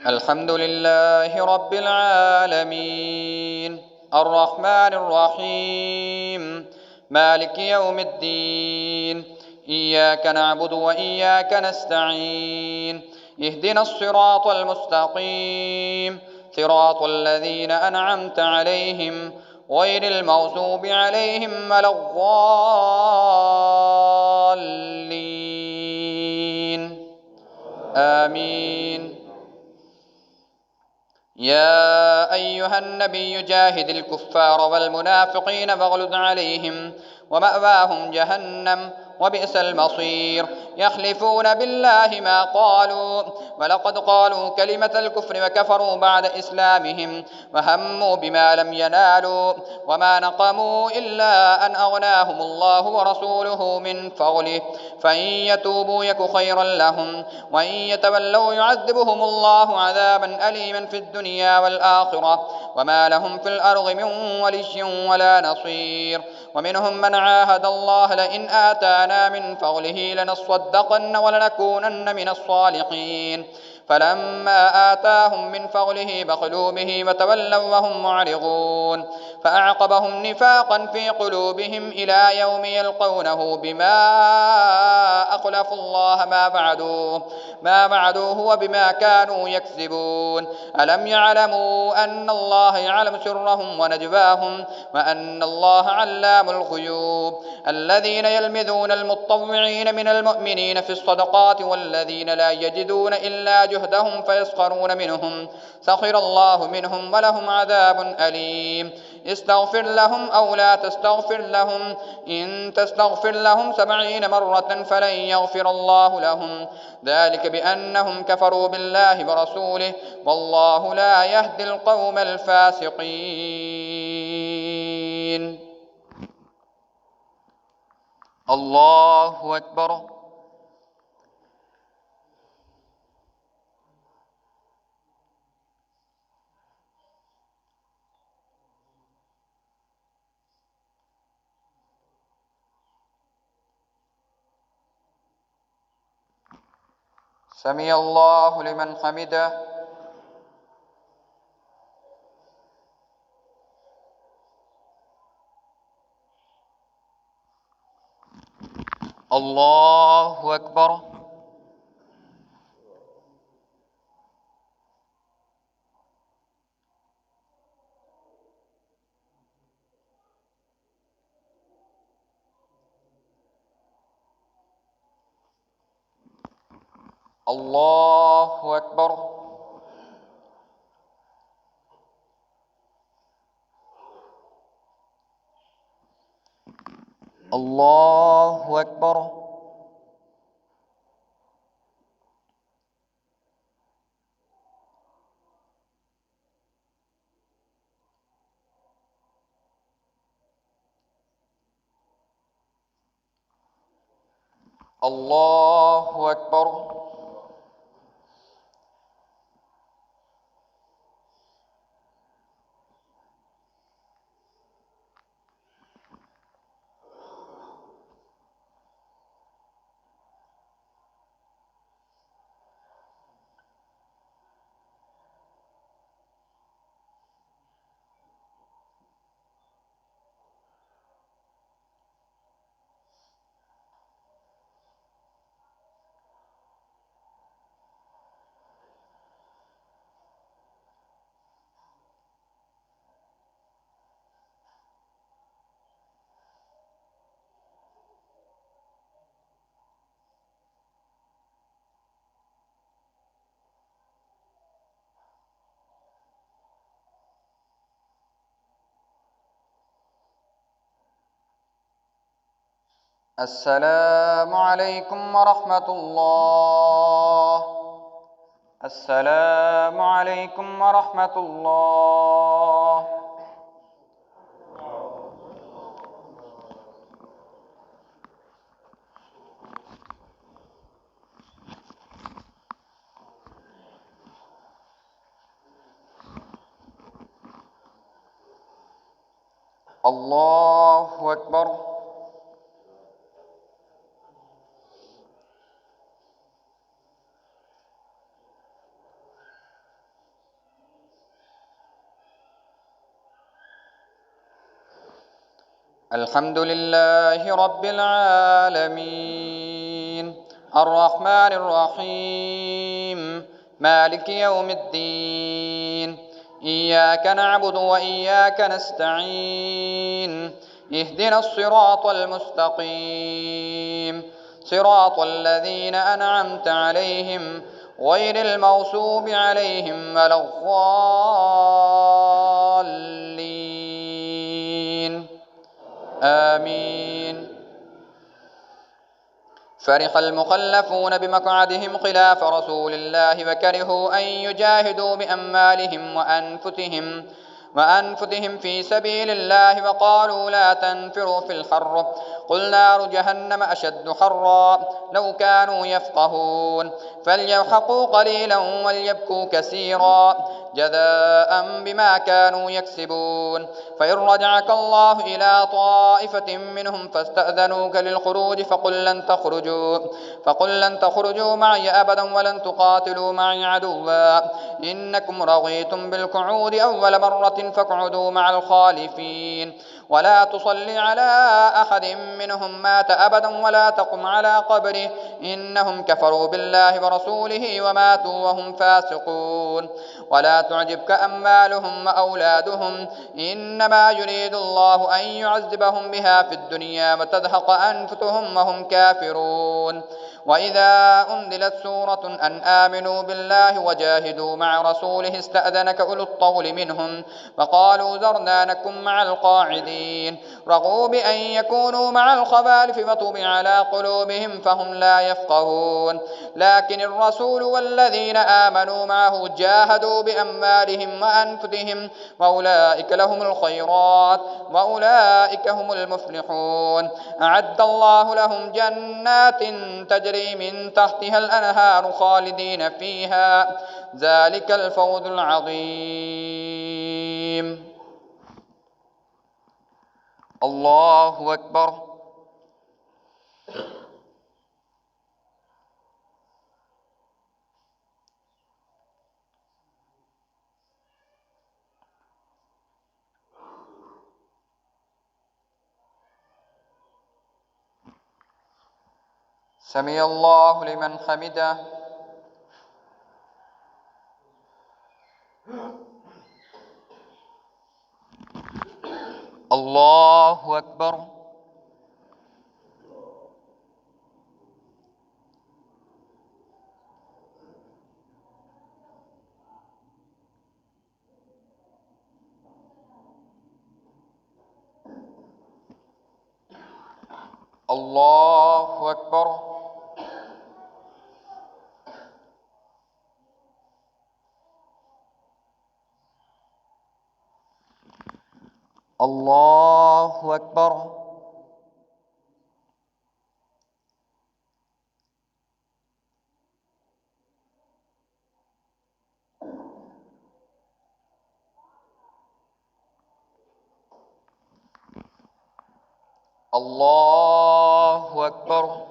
الحمد لله رب العالمين الرحمن الرحيم مالك يوم الدين إياك نعبد وإياك نستعين اهدنا الصراط المستقيم صراط الذين أنعمت عليهم غير المغضوب عليهم ولا الضالين آمين. يا أيها النبي جاهد الكفار والمنافقين واغلظ عليهم ومأواهم جهنم وبئس المصير. يحلفون بالله ما قالوا ولقد قالوا كلمة الكفر وكفروا بعد إسلامهم وهموا بما لم ينالوا وما نقموا إلا أن أغناهم الله ورسوله من فضله فإن يتوبوا يك خيرا لهم وإن يتولوا يعذبهم الله عذابا أليما في الدنيا والآخرة وما لهم في الأرض من ولي ولا نصير. ومنهم من عاهد الله لئن آتانا من فضله لنصدقن ولنكونن من الصالحين فلما آتاهم من فضله بخلوا به وتولوا وهم معرضون فأعقبهم نفاقا في قلوبهم إلى يوم يلقونه بما أخلفوا الله ما وعدوه وبما كانوا يكذبون. ألم يعلموا أن الله يعلم سرهم ونجواهم وأن الله علام الغيوب. الذين يلمزون المطوعين من المؤمنين في الصدقات والذين لا يجدون إلا جهدهم فيسخرون منهم سخر الله منهم ولهم عذاب أليم. استغفر لهم أو لا تستغفر لهم إن تستغفر لهم 70 مرة فلن يغفر الله لهم ذلك بأنهم كفروا بالله ورسوله والله لا يهدي القوم الفاسقين. الله أكبر. سمع الله لمن حمده. الله أكبر. الله أكبر. الله أكبر. الله أكبر. السلام عليكم ورحمة الله. السلام عليكم ورحمة الله. الله أكبر. الحمد لله رب العالمين الرحمن الرحيم مالك يوم الدين إياك نعبد وإياك نستعين اهدنا الصراط المستقيم صراط الذين أنعمت عليهم غير المغضوب عليهم ولا الضالين آمين. فرح المخلفون بمقعدهم خلاف رسول الله وكرهوا أن يجاهدوا بأموالهم وأنفسهم في سبيل الله وقالوا لا تنفروا في الحر قل نار جهنم أشد حرا لو كانوا يفقهون فليضحكوا قليلا وليبكوا كثيرا جزاء بما كانوا يكسبون. فإن رجعك الله إلى طائفة منهم فاستأذنوك للخروج فقل لن تخرجوا معي أبدا ولن تقاتلوا معي عدوا إنكم رضيتم بالقعود أول مرة فاقعدوا مع الخالفين ولا تصل على أحد منهم مات أبدا ولا تقم على قبره إنهم كفروا بالله ورسوله وماتوا وهم فاسقون. ولا تعجبك أموالهم وأولادهم إنما يريد الله أن يعذبهم بها في الدنيا وتزهق أنفسهم وهم كافرون. وإذا أنزلت سورة أن آمنوا بالله وجاهدوا مع رسوله استأذنك أولو الطول منهم وقالوا ذرنا نكن مع القاعدين رضوا بأن يكونوا مع الخوالف وطبع على قلوبهم فهم لا يفقهون. لكن الرسول والذين آمنوا معه جاهدوا بأموالهم وأنفسهم وأولئك لهم الخيرات وأولئك هم المفلحون. أعد الله لهم جنات تجري من تحتها الأنهار خالدين فيها ذلك الفوز العظيم. الله أكبر. سمع الله لمن حمده. الله أكبر. الله أكبر. الله أكبر. الله أكبر.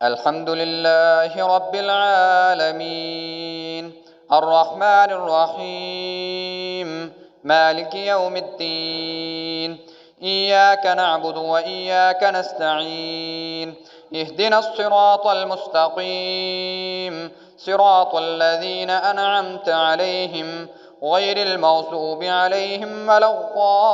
الحمد لله رب العالمين الرحمن الرحيم مالك يوم الدين إياك نعبد وإياك نستعين اهدنا الصراط المستقيم صراط الذين أنعمت عليهم غير المغضوب عليهم ولا الضالين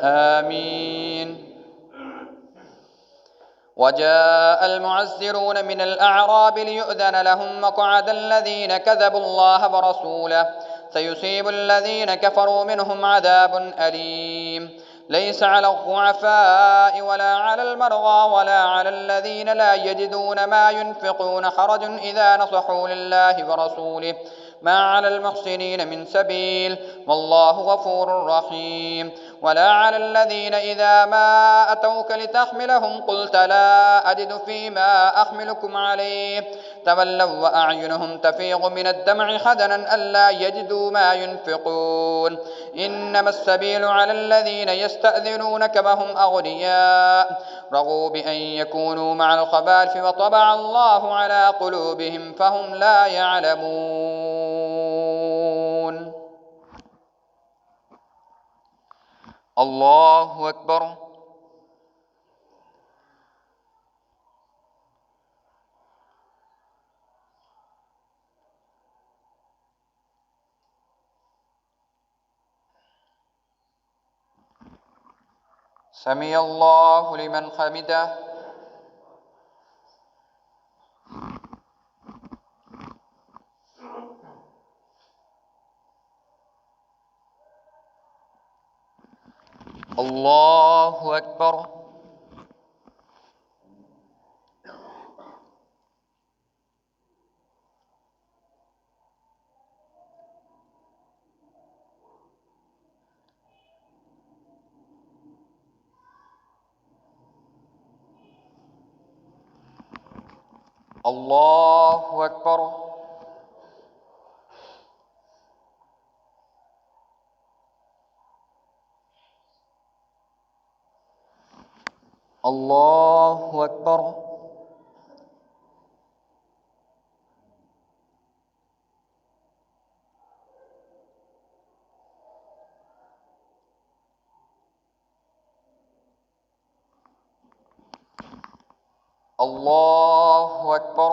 آمين. وجاء المعذرون من الأعراب ليؤذن لهم مقعد الذين كذبوا الله ورسوله سيصيب الذين كفروا منهم عذاب أليم. ليس على الضعفاء ولا على المرضى ولا على الذين لا يجدون ما ينفقون حرج إذا نصحوا لله ورسوله ما على المحسنين من سبيل والله غفور رحيم. ولا على الذين إذا ما أتوك لتحملهم قلت لا أجد فيما أحملكم عليه تولوا وأعينهم تفيض من الدمع حزنا ألا يجدوا ما ينفقون. إنما السبيل على الذين يستأذنونك وهم أغنياء رضوا بأن يكونوا مع الخبائث وطبع الله على قلوبهم فهم لا يعلمون. الله أكبر. سمع الله لمن حمده. الله أكبر. الله أكبر. الله أكبر. الله أكبر.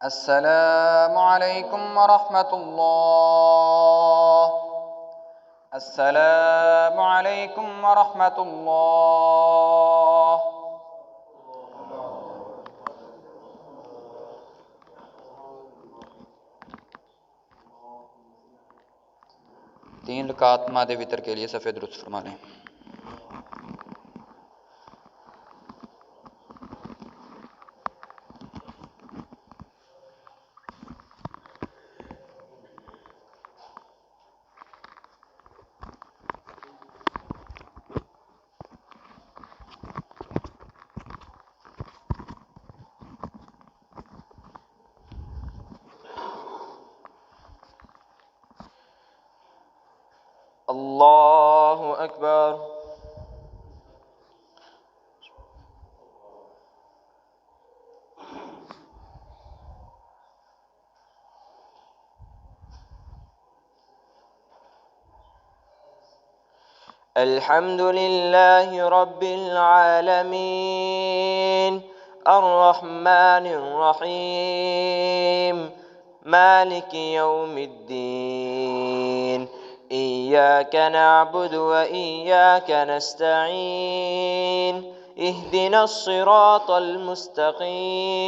السلام عليكم ورحمة الله. السلام عليكم ورحمة الله. 3 रकात मादे वितर के लिए सफ़ेद दुरुस्त फरमा लें। الله أكبر. الحمد لله رب العالمين الرحمن الرحيم مالك يوم الدين إياك نعبد وإياك نستعين اهدنا الصراط المستقيم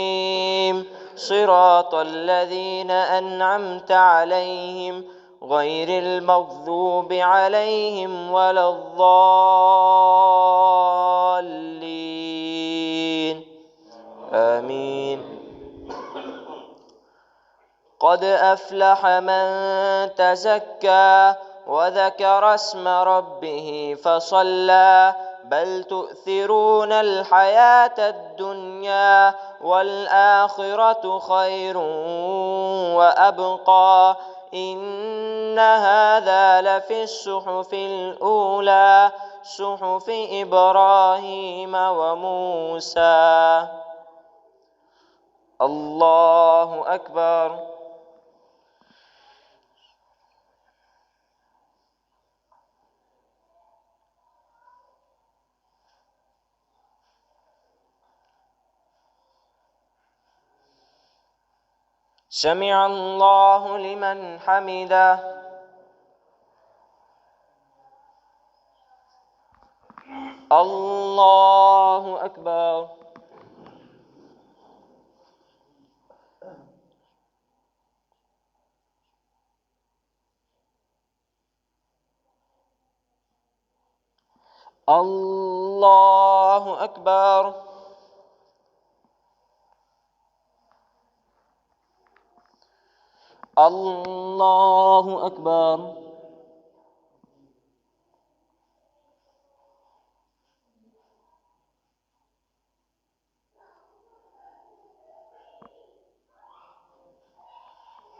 صراط الذين أنعمت عليهم غير المغضوب عليهم ولا الضالين آمين. قد أفلح من تزكى وذكر اسم ربه فصلى بل تؤثرون الحياة الدنيا والآخرة خير وأبقى إن هذا لفي الصحف الأولى صحف إبراهيم وموسى. الله أكبر. سمع الله لمن حمده. الله أكبر. الله أكبر. الله أكبر.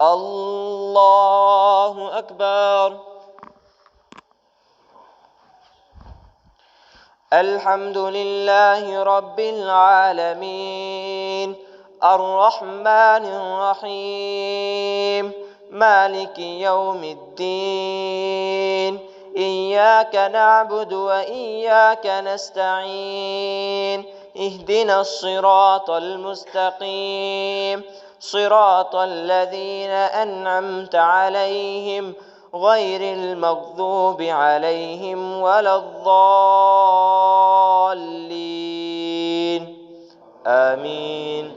الله أكبر. الحمد لله رب العالمين الرحمن الرحيم مالك يوم الدين إياك نعبد وإياك نستعين اهدنا الصراط المستقيم صراط الذين أنعمت عليهم غير المغضوب عليهم ولا الضالين آمين.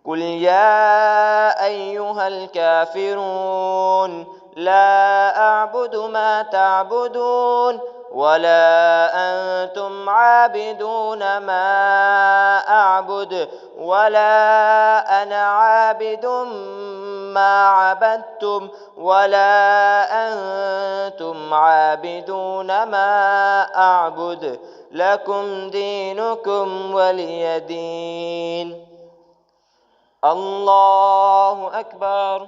قل يا أيها الكافرون لا أعبد ما تعبدون ولا أنتم عابدون ما أعبد ولا أنا عابد ما عبدتم ولا أنتم عابدون ما أعبد لكم دينكم ولي دين. الله أكبر.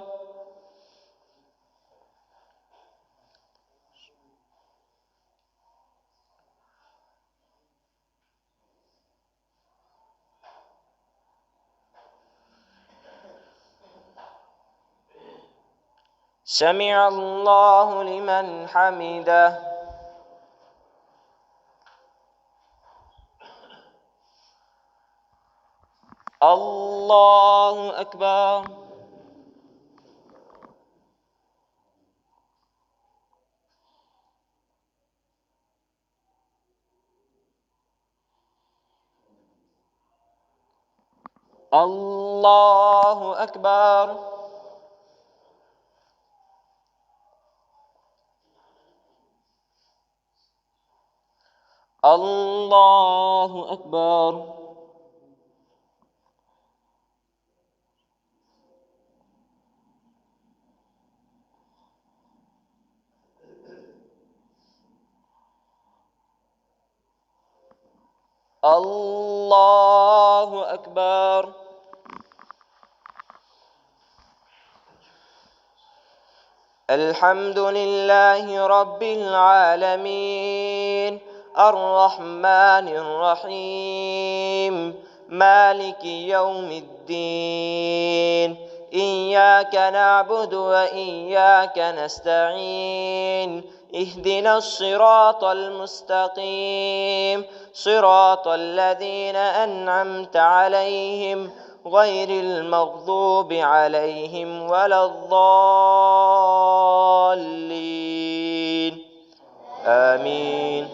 سمع الله لمن حمده. الله أكبر. الله أكبر. الله أكبر. الله أكبر. الحمد لله رب العالمين الرحمن الرحيم مالك يوم الدين إياك نعبد وإياك نستعين اهدنا الصراط المستقيم صراط الذين أنعمت عليهم غير المغضوب عليهم ولا الضالين آمين.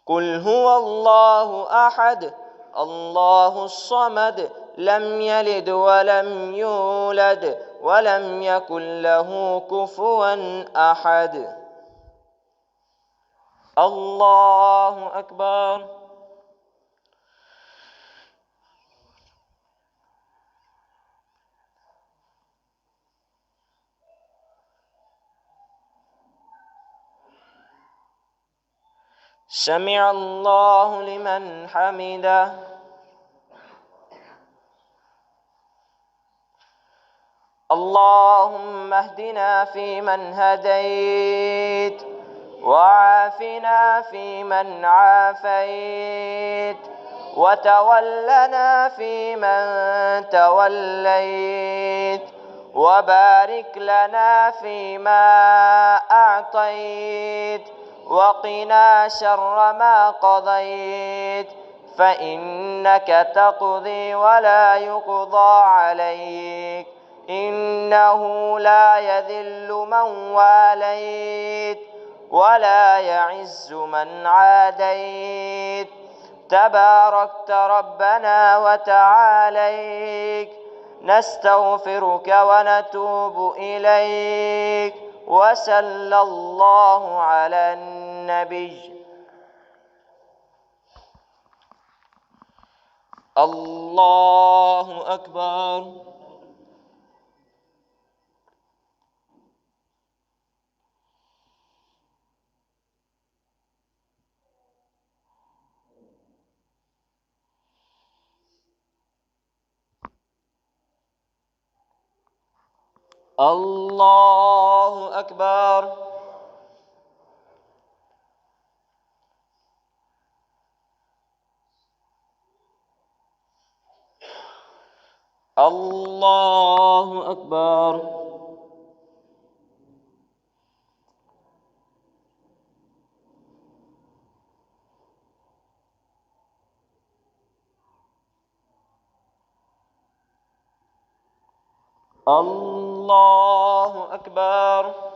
قل هو الله أحد الله الصمد لم يلد ولم يولد ولم يكن له كفوا أحد. الله أكبر. سمع الله لمن حمده. اللهم اهدنا فيمن هديت وعافنا فيمن عافيت وتولنا فيمن توليت وبارك لنا فيما أعطيت وقنا شر ما قضيت فإنك تقضي ولا يقضى عليك إنه لا يذل من واليت ولا يعز من عاديت تباركت ربنا وتعاليت نستغفرك ونتوب إليك وصلى الله على النبي. الله أكبر. الله أكبر. الله أكبر. الله أكبر.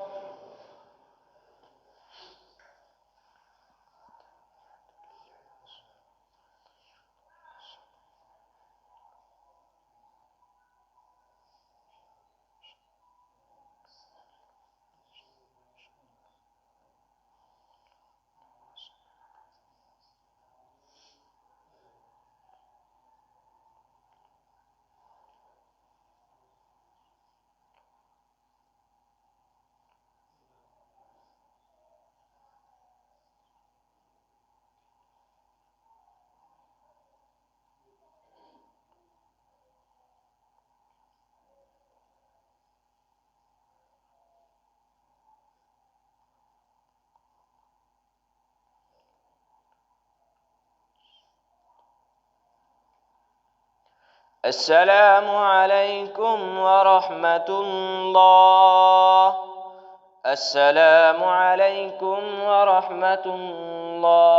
السلام عليكم ورحمة الله. السلام عليكم ورحمة الله.